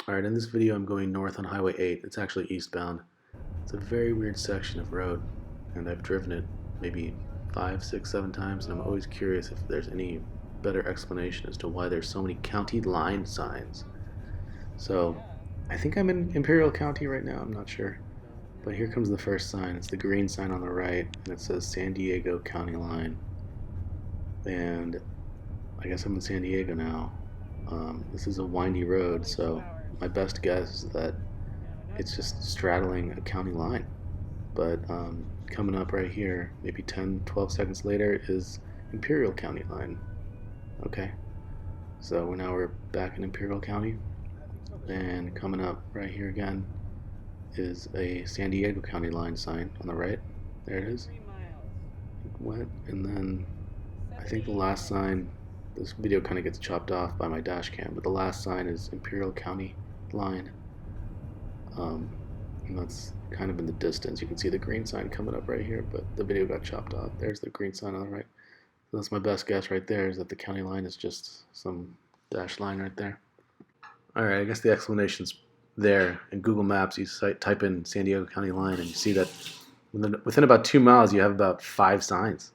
Alright, in this video I'm going north on Highway 8. It's actually eastbound. It's a very weird section of road, and I've driven it maybe 5, 6, 7 times, and I'm always curious if there's any better explanation as to why there's so many county line signs. So, I think I'm in Imperial County right now, I'm not sure. But here comes the first sign. It's the green sign on the right, and it says San Diego County Line. And I guess I'm in San Diego now. This is a windy road, so my best guess is that it's just straddling a county line. But coming up right here, maybe 10, 12 seconds later, is Imperial County Line. Okay, so we're back in Imperial County, and coming up right here again is a San Diego County Line sign on the right. There it is. Wet, and then I think the last sign, this video kind of gets chopped off by my dash cam, but the last sign is Imperial County Line. And that's kind of in the distance. You can see the green sign coming up right here, but the video got chopped off. There's the green sign on the right. So that's my best guess right there, is that the county line is just some dash line right there. Alright, I guess the explanation's there. In Google Maps, you type in San Diego County Line, and you see that within about 2 miles you have about 5 signs.